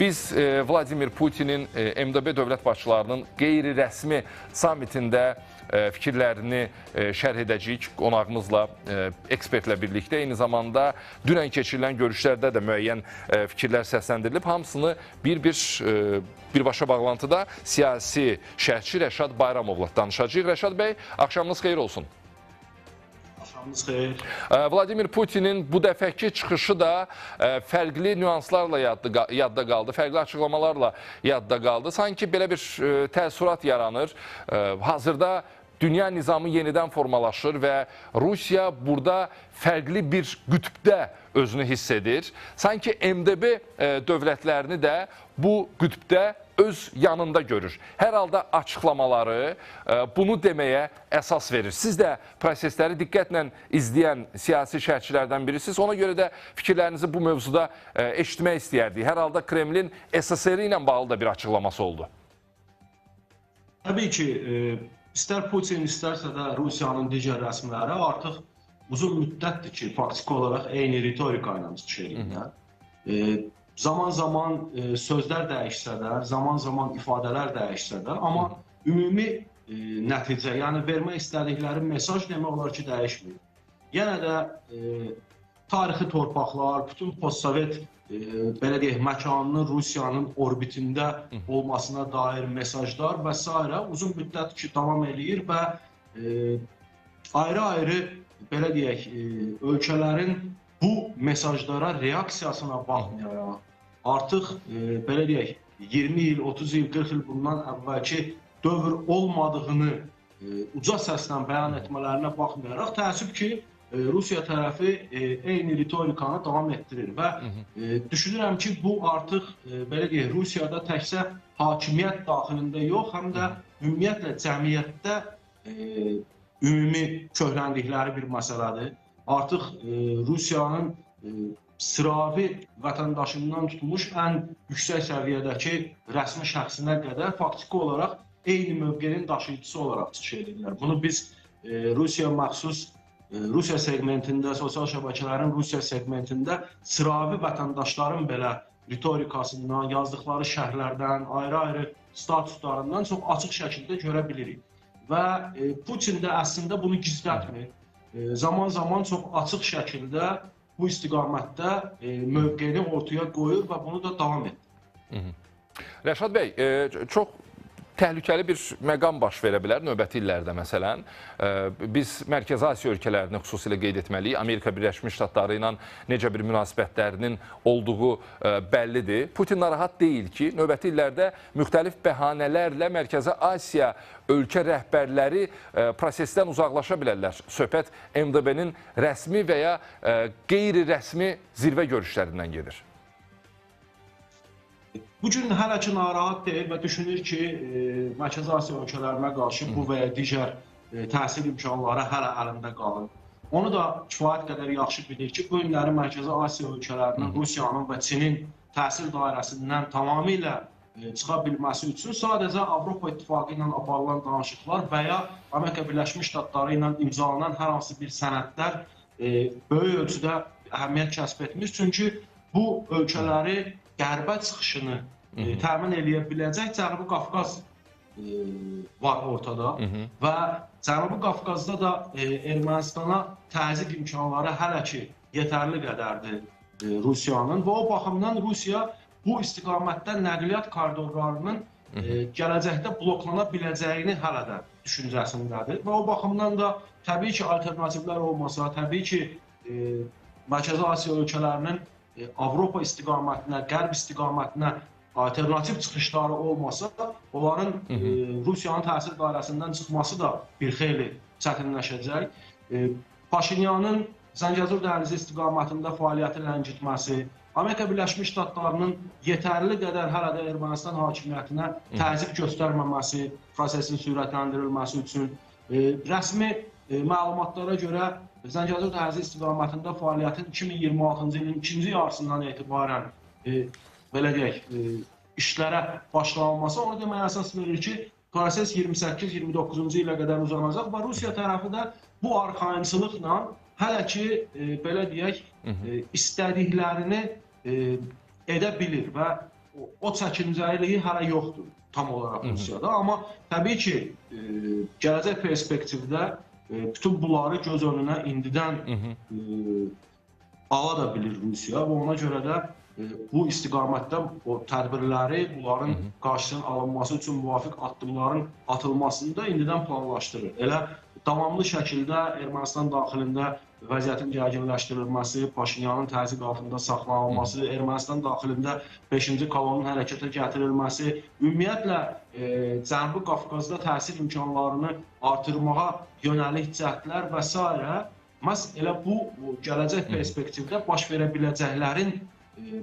Biz Vladimir Putinin MDB dövlət başçılarının qeyri-rəsmi samitində fikirlərini şərh edəcəyik qonağımızla, ekspertlə birlikdə. Eyni zamanda dünən keçirilən görüşlərdə də müəyyən fikirlər səsləndirilib. Hamısını birbaşa bağlantıda siyasi şərhçi Rəşad Bayramovla danışacağıq. Rəşad bəy, axşamınız xeyir olsun. Vladimir Putinin bu dəfəki çıxışı da fərqli nüanslarla yadda qaldı, fərqli açıqlamalarla yadda qaldı. Sanki belə bir təəssürat yaranır. Hazırda dünya nizamı yenidən formalaşır və Rusiya burada fərqli bir qütbdə özünü hiss edir. Sanki MDB dövlətlərini də bu qütbdə öz yanında görür. Hər halda açıqlamaları bunu deməyə əsas verir. Siz də prosesləri diqqətlə izləyən siyasi şərhçilərdən birisiniz. Ona görə də fikirlərinizi bu mövzuda eşitmək istəyərdik. Hər halda Kremlin SSR ilə bağlı da bir açıqlaması oldu. Təbii ki, istər Putin, istərsə də Rusiyanın digər rəsmiləri artıq uzun müddətdir ki, faktiki olaraq eyni ritorika ilə çıxış edirlər. Zaman-zaman sözlər dəyişsə də, zaman-zaman ifadələr dəyişsə də, amma ümumi nəticə, yəni vermək istədikləri mesaj demək olar ki, dəyişmir. Yenə də tarixi torpaqlar, bütün postsovet belə deyək, məkanının Rusiyanın orbitində olmasına dair mesajlar və s. uzun müddət ki, davam edir və ayrı-ayrı belə deyək, ölkələrin bu mesajlara reaksiyasına baxmayaraq, artıq belə deyək, 20 il, 30 il, 40 il bundan əvvəlki dövr olmadığını uca səslə bəyan etmələrinə baxmayaraq, təəssüf ki, Rusiya tərəfi eyni ritorikanı davam etdirir və düşünürəm ki, bu artıq belə deyək, Rusiyada təkcə hakimiyyət daxilində yox, həm də ümumiyyətlə cəmiyyətdə ümumi köhləndikləri bir məsələdir. Artıq Rusiyanın sıravi vətəndaşından tutmuş ən yüksək səviyyədəki rəsmi şəxsinə qədər faktiki olaraq eyni mövqenin daşıyıcısı olaraq çıxış edirlər. Bunu biz Rusiya məxsus Rusiya segmentində, sosial şəbəkələrin Rusiya segmentində sıravi vətəndaşların belə ritorikasından, yazdıqları şərhlərdən, ayrı-ayrı statuslarından çox açıq şəkildə görə bilirik. Və Putin də əslində bunu gizlətmir. Zaman-zaman çox açıq şəkildə bu istiqamətdə mövqeyini ortaya qoyur və bunu da davam etdirir. Rəşad bəy, çox təhlükəli bir məqam baş verə bilər növbəti illərdə məsələn. Biz Mərkəzi Asiya ölkələrini xüsusilə qeyd etməliyik. Amerika Birləşmiş Ştatları ilə necə bir münasibətlərinin olduğu bəllidir. Putin narahat deyil ki, növbəti illərdə müxtəlif bəhanələrlə Mərkəzi Asiya ölkə rəhbərləri prosesdən uzaqlaşa bilərlər. Söhbət MDB-nin rəsmi və ya qeyri-rəsmi zirvə görüşlərindən gedir. Bugün hələ ki narahat deyil və düşünür ki, Mərkəzi Asiya ölkələrinə qarşı bu və ya digər təsir imkanları hələ əlində qalır. Onu da kifayət qədər yaxşı bilir ki, bu günləri Mərkəzi Asiya ölkələrinin, Rusiyanın və Çinin təsir dairəsindən tamamilə çıxa bilməsi üçün sadəcə Avropa İttifaqı ilə aparılan danışıqlar və ya Amerika Birləşmiş Ştatları ilə imzalanan hər hansı bir sənədlər böyük ölçüdə əhəmiyyət kəsb etmiş. Çünki bu ölkələri qərbə çıxışını təmin edə biləcək Cənubi Qafqaz var ortada və Cənubi Qafqazda da Ermənistana təzyiq imkanları hələ ki yetərli qədərdir Rusiyanın və o baxımdan Rusiya bu istiqamətdə nəqliyyat koridorlarının gələcəkdə bloklana biləcəyini hələ də düşüncəsindədir və o baxımdan da təbii ki alternativlər olmasa, təbii ki Mərkəzi Asiya ölkələrinin Avropa istiqamətinə, qərb istiqamətinə alternativ çıxışları olmasa, onların Rusiyanın təsir dairəsindən çıxması da bir xeyli çətinləşəcək. Paşinyanın Zəngəzur dəhlizi istiqamətində fəaliyyəti ləngitməsi, Amerika Birləşmiş Ştatlarının yetərli qədər hələ də Ermənistan hakimiyyətinə təzyiq göstərməməsi, prosesin sürətləndirilməsi üçün rəsmi məlumatlara görə Zəngəzur dəhlizi istiqamətində fəaliyyətin 2026-cı ilin ikinci yarısından etibarən belə deyək, işlərə başlanılması onu deməyə əsas verir ki, proses 28-29-cu ilə qədər uzanacaq və Rusiya tərəfi də bu arxayınçılıqla hələ ki, belə deyək, istədiklərini edə bilir və o çəkincəliliyi hələ yoxdur tam olaraq Rusiyada. Amma təbii ki, gələcək perspektivdə bütün bunları göz önünə indidən ala da bilir Rusiya və ona görə də bu istiqamətdə o tədbirləri, bunların qarşısının alınması üçün müvafiq addımların atılmasını da indidən planlaşdırır. Elə davamlı şəkildə Ermənistan daxilində vəziyyətin gərginləşdirilməsi, Paşinyanın təzyiq altında saxlanılması, Ermənistan daxilində 5-ci kolonun hərəkətə gətirilməsi, ümumiyyətlə Cənubi Qafqazda təsir imkanlarını artırmağa yönəlik cəhdlər və s. məhz elə bu gələcək perspektivdə baş verə biləcəklərin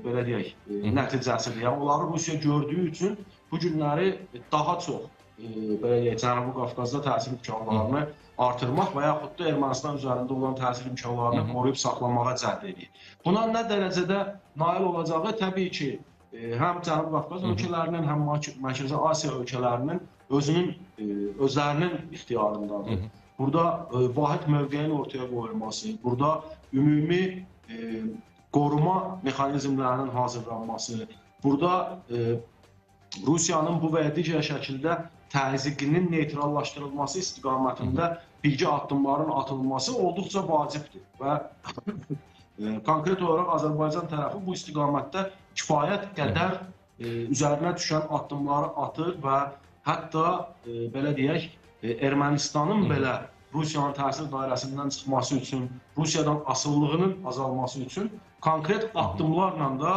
belə deyək, nəticəsidir. Yəni onları Rusiya gördüyü üçün bu günləri daha çox belə deyək, Cənubi Qafqazda təsir imkanlarını artırmaq və yaxud da Ermənistan üzərində olan təsir imkanlarını qoruyub saxlamağa cəhd edir. Buna nə dərəcədə nail olacağı təbii ki, həm Cənubi Qafqaz ölkələrinin, həm Mərkəzi Asiya ölkələrinin özlərinin ixtiyarındadır. Burada vahid mövqeyin ortaya qoyulması, burada ümumi qoruma mexanizmlərinin hazırlanması, burada Rusiyanın bu və ya digər şəkildə təzyiqinin neytrallaşdırılması istiqamətində bilgi addımların atılması olduqca vacibdir və konkret olaraq Azərbaycan tərəfi bu istiqamətdə kifayət qədər üzərinə düşən addımları atır və hətta belə deyək, Ermənistanın belə Rusiyanın təsir dairəsindən çıxması üçün, Rusiyadan asıllığının azalması üçün konkret addımlarla da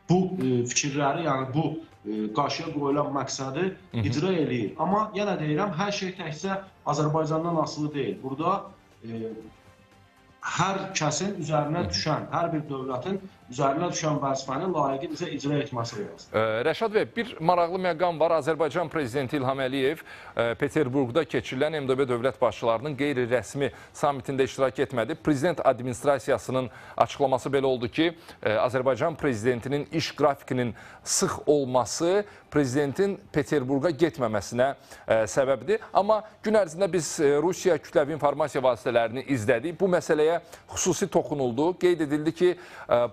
bu fikirləri, yəni bu qarşıya qoyulan məqsədi icra eləyir. Amma yenə deyirəm, hər şey təkcə Azərbaycandan asılı deyil. Burada hər kəsin üzərinə düşən, hər bir dövlətin üzərinə düşən vəzifəni layiqincə icra etməsi lazım. Rəşad bəy, bir maraqlı məqam var. Azərbaycan prezidenti İlham Əliyev Peterburqda keçirilən MDB dövlət başçılarının qeyri-rəsmi samitində iştirak etmədi. Prezident administrasiyasının açıqlaması belə oldu ki, Azərbaycan prezidentinin iş qrafikinin sıx olması prezidentin Peterburqa getməməsinə səbəbdir. Amma gün ərzində biz Rusiya kütləvi informasiya vasitələrini izlədik. Bu məsələyə xüsusi toxunuldu. Qeyd edildi ki,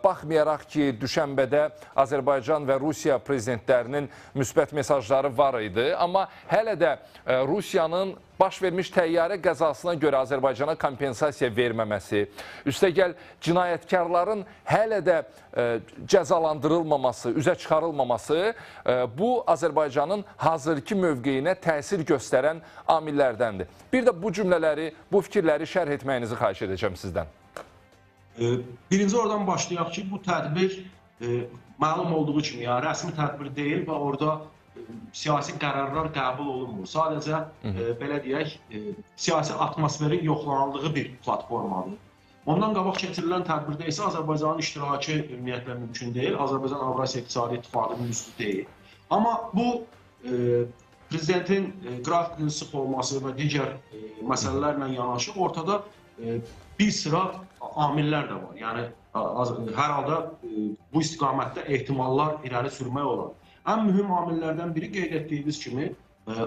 baxmayaraq ki, düşənbədə Azərbaycan və Rusiya prezidentlərinin müsbət mesajları var idi. Amma hələ də Rusiyanın baş vermiş təyyarə qəzasına görə Azərbaycana kompensasiya verməməsi, üstəgəl cinayətkarların hələ də cəzalandırılmaması, üzə çıxarılmaması bu Azərbaycanın hazırki mövqeyinə təsir göstərən amillərdəndir. Bir də bu cümlələri, bu fikirləri şərh etməyinizi xahiş edəcəm sizdən. Birinci oradan başlayaq ki, bu tədbir məlum olduğu kimi, yəni rəsmi tədbir deyil və orada siyasi qərarlar qəbul olunmur. Sadəcə, belə deyək, siyasi atmosferin yoxlanıldığı bir platformadır. Ondan qabaq keçirilən tədbirdə isə Azərbaycanın iştirakı ümumiyyətlə mümkün deyil. Azərbaycan Avrasiya İqtisadi İttifaqının üzvü deyil. Amma bu, prezidentin qrafikinin sıx olması və digər məsələlərlə yanaşı ortada bir sıra amillər də var. Yəni, hər halda bu istiqamətdə ehtimallar irəli sürmək olar. Ən mühüm amillərdən biri qeyd etdiyiniz kimi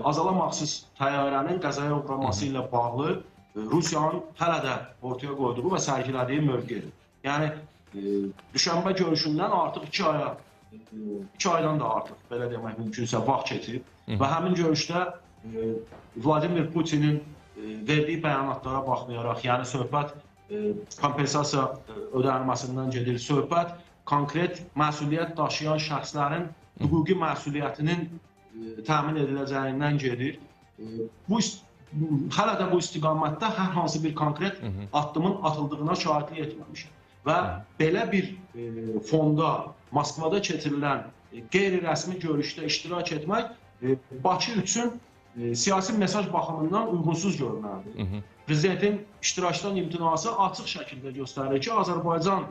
Azala məxsus təyyarənin qəzaya uğraması ilə bağlı Rusiyanın hələ də ortaya qoyduğu və sərgilədiyi mövqedir. Yəni, düşənbə görüşündən artıq 2 aydan da artıq, belə demək mümkünsə, vaxt keçib və həmin görüşdə Vladimir Putinin verdiyi bəyanatlara baxmayaraq, yəni söhbət kompensasiya ödənilməsindən gedir, söhbət konkret məsuliyyət daşıyan şəxslərin hüquqi məsuliyyətinin təmin ediləcəyindən gedir. Hələ də bu istiqamətdə hər hansı bir konkret addımın atıldığına şahidlik etməmişik. Və belə bir fonda Moskvada keçirilən qeyri-rəsmi görüşdə iştirak etmək Bakı üçün siyasi mesaj baxımından uyğunsuz görünərdir. Prezidentin iştirakdan imtinası açıq şəkildə göstərir ki, Azərbaycan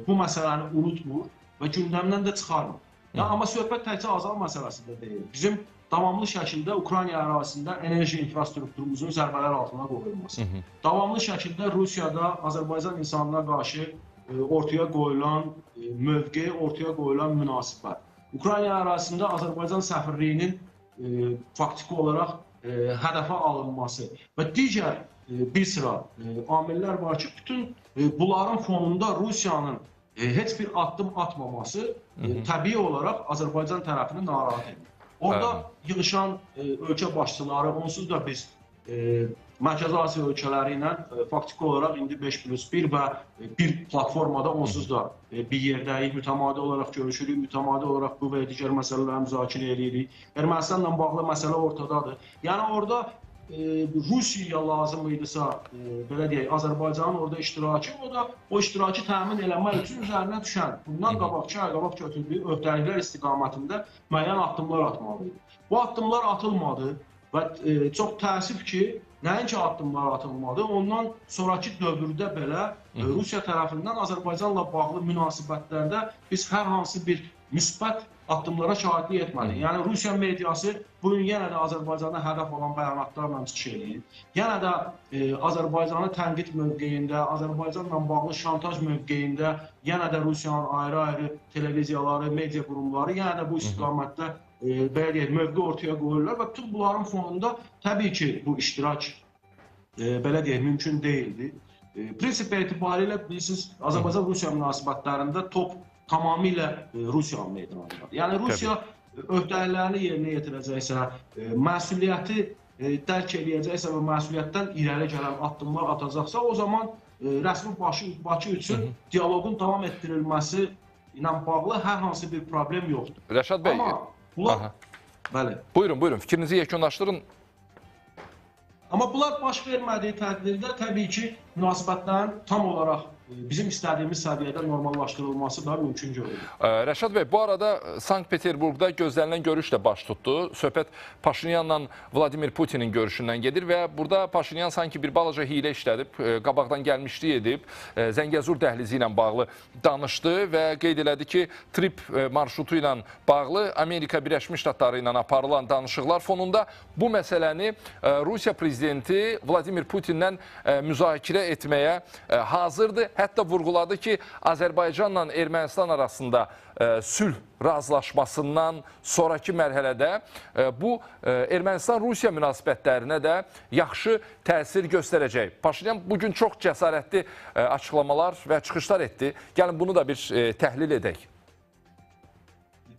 bu məsələni unutmur və gündəmdən də çıxarmır. Amma söhbət təkcə Azal məsələsində deyil. Bizim davamlı şəkildə Ukrayna ərazisində enerji infrastrukturumuzun zərbələr altına qoyulması, davamlı şəkildə Rusiyada Azərbaycan insanına qarşı ortaya qoyulan mövqe, ortaya qoyulan münasibət, Ukrayna ərazisində Azərbaycan səfirliyinin faktiki olaraq hədəfə alınması və digər bir sıra amillər var ki, bütün bunların fonunda Rusiyanın heç bir addım atmaması təbii olaraq Azərbaycan tərəfini narahat edir. Orada yığışan ölkə başçıları, onsuz da biz Mərkəzi Asiya ölkələri ilə faktiki olaraq indi 5+1 və bir platformada onsuz da bir yerdəyik, mütəmadi olaraq görüşürük, mütəmadi olaraq bu və digər məsələləri müzakirə edirik. Ermənistanla bağlı məsələ ortadadır. Yəni orada Rusiya lazım idisə, belə deyək, Azərbaycanın orada iştirakı, o da o iştirakı təmin eləmək üçün üzərinə düşən, bundan qabaqki ay qabaq götürdüyü öhdəliklər istiqamətində müəyyən addımlar atmalıydı. Bu addımlar atılmadı və çox təəssüf ki, nəinki addımlar atılmadı, ondan sonraki dövrdə belə Rusiya tərəfindən Azərbaycanla bağlı münasibətlərdə biz hər hansı bir müsbət addımlara şahidlik etmədik. Yəni Rusiya mediası bugün yenə də Azərbaycana hədəf olan bəyanatlarla çıxış edir. Yenə də Azərbaycanı tənqid mövqeyində, Azərbaycanla bağlı şantaj mövqeyində yenə də Rusiyanın ayrı-ayrı televiziyaları, media qurumları yenə də bu istiqamətdə belə deyək, mövqe ortaya qoyurlar və bütün bunların fonunda təbii ki, bu iştirak belə deyək, mümkün deyildi. Prinsip etibarilə bilirsiniz, Azərbaycan-Rusiya münasibətlərində top tamamilə Rusiyanın meydanındadır. Yəni Rusiya öhdəliklərini yerinə yetirəcəksə, məsuliyyəti dərk edəcəksə və məsuliyyətdən irəli gələn addımlar atacaqsa, o zaman rəsmi Bakı üçün dialoqun davam etdirilməsi ilə bağlı hər hansı bir problem yoxdur. Rəşad bəy, bəli. Buyurun, fikrinizi yekunlaşdırın. Amma bunlar baş vermədiyi təqdirdə təbii ki, münasibətlərin tam olaraq bizim istədiyimiz səviyyədə normallaşdırılması da mümkün görülür. Rəşad bəy, bu arada Sankt-Peterburqda gözlənilən görüş də baş tutdu. Söhbət Paşinyanla Vladimir Putinin görüşündən gedir və burada Paşinyan sanki bir balaca hilə işlədib, qabaqdan gəlmişlik edib, Zəngəzur dəhlizi ilə bağlı danışdı və qeyd elədi ki, trip marşrutu ilə bağlı Amerika Birləşmiş Ştatları ilə aparılan danışıqlar fonunda bu məsələni Rusiya prezidenti Vladimir Putinlə müzakirə etməyə hazırdır. Hətta vurğuladı ki, Azərbaycanla Ermənistan arasında sülh razılaşmasından sonraki mərhələdə bu Ermənistan-Rusiya münasibətlərinə də yaxşı təsir göstərəcək. Paşinyan bugün çox cəsarətli açıqlamalar və çıxışlar etdi. Gəlin bunu da bir təhlil edək.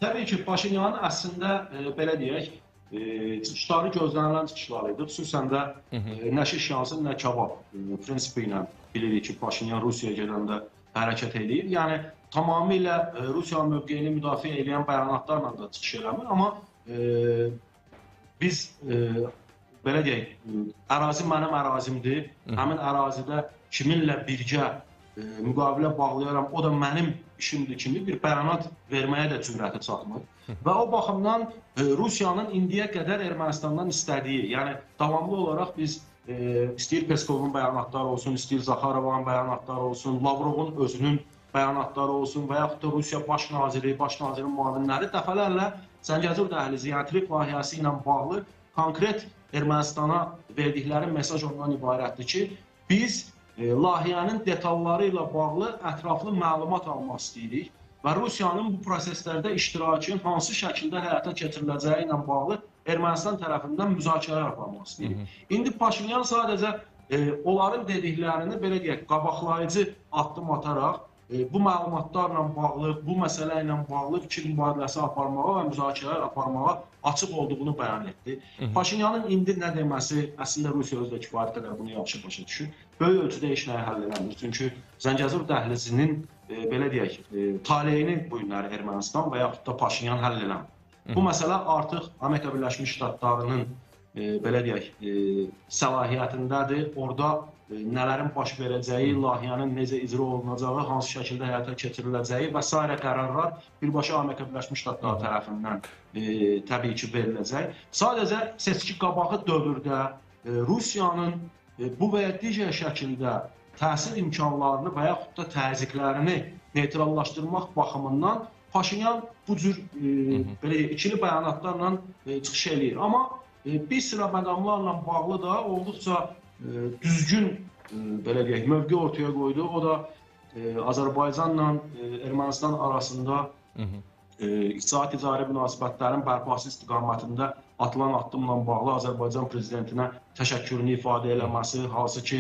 Təbii ki, Paşinyanın əslində belə deyək, çıxışları gözlənilən çıxışlar idi. Xüsusən də nə şiş yansın, nə kabab prinsipi ilə bilirik ki, Paşinyan Rusiyaya gedəndə hərəkət edir. Yəni, tamamilə Rusiya mövqeyini müdafiə edən bəyanatlarla da çıxış eləmir. Amma biz, belə deyək, ərazi mənim ərazimdir. Həmin ərazidə kiminlə birgə müqavilə bağlayaram, o da mənim işimdir kimi bir bəyanat verməyə də cürəti çatmır. Və o baxımdan Rusiyanın indiyə qədər Ermənistandan istədiyi, yəni davamlı olaraq biz istəyir Peskovun bəyanatları olsun, istəyir Zaxarovun bəyanatları olsun, Lavrovun özünün bəyanatları olsun və yaxud da Rusiya baş nazirin müavinləri dəfələrlə Zəngəzur dəhlizi, yəni trip layihəsi ilə bağlı konkret Ermənistana verdikləri mesaj ondan ibarətdir ki, biz layihənin detalları ilə bağlı ətraflı məlumat almaq istəyirik və Rusiyanın bu proseslərdə iştirakının hansı şəkildə həyata keçiriləcəyi ilə bağlı Ermənistan tərəfindən müzakirələr aparmaq istəyirik. İndi Paşinyan sadəcə onların dediklərini, belə deyək, qabaqlayıcı addım ataraq bu məlumatlarla bağlı, bu məsələ ilə bağlı fikir mübadiləsi aparmağa və müzakirələr aparmağa açıq olduğunu bəyan etdi. Paşinyanın indi nə deməsi, əslində Rusiya özü də kifayət qədər bunu yaxşı başa düşür. Böyük ölçüdə iş nəyə həll eləmir. Çünki Zəngəzur dəhlizinin, belə deyək, taleyini bu günləri Ermənistan və yaxud da Paşinyan həll eləmir. Bu məsələ artıq Amerika Birləşmiş Ştatlarının, belə deyək, səlahiyyətindədir. Orada nələrin baş verəcəyi, layihənin necə icra olunacağı, hansı şəkildə həyata keçiriləcəyi və s. qərarlar birbaşa Amerika Birləşmiş Ştatları tərəfindən təbii ki, veriləcək. Sadəcə seçki qabağı dövrdə Rusiyanın bu və ya digər şəkildə təsir imkanlarını və yaxud da təzyiqlərini neytrallaşdırmaq baxımından Paşinyan bu cür ikili bəyanatlarla çıxış eləyir. Amma bir sıra məqamlarla bağlı da olduqca düzgün, belə deyək, mövqe ortaya qoydu. O da Azərbaycanla Ermənistan arasında iqtisadi ticari münasibətlərin bərpası istiqamətində atılan addımla bağlı Azərbaycan prezidentinə təşəkkürünü ifadə eləməsi, hansı ki,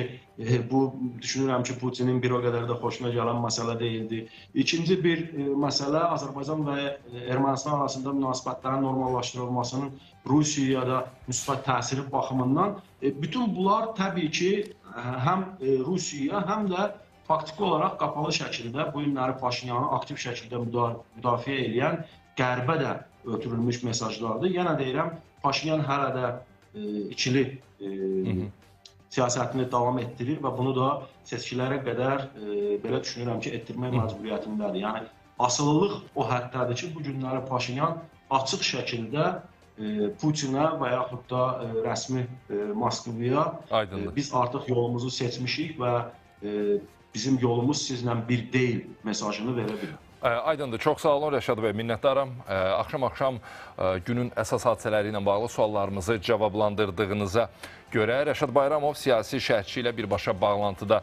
bu düşünürəm ki, Putinin bir o qədər də xoşuna gələn məsələ deyildi. İkinci bir məsələ Azərbaycan və Ermənistan arasında münasibətlərin normallaşdırılmasının Rusiyada müsbət təsiri baxımından bütün bunlar təbii ki, həm Rusiyaya, həm də faktiki olaraq qapalı şəkildə bu günləri Paşinyanı aktiv şəkildə müdafiə edən Qərbə də ötürülmüş mesajlardır. Yenə deyirəm, Paşinyan hələ də ikili siyasətini davam etdirir və bunu da seçkilərə qədər belə düşünürəm ki, etdirmək məcburiyyətindədir. Yəni, asılılıq o həddədir ki, bu günləri Paşinyan açıq şəkildə Putinə və yaxud da rəsmi Moskvaya biz artıq yolumuzu seçmişik və bizim yolumuz sizlə bir deyil mesajını verə bilir. Aydındır. Çox sağ olun Rəşad bəy, minnətdaram. Axşam-axşam günün əsas hadisələri ilə bağlı suallarımızı cavablandırdığınıza görə Rəşad Bayramov siyasi şərhçi ilə birbaşa bağlantıda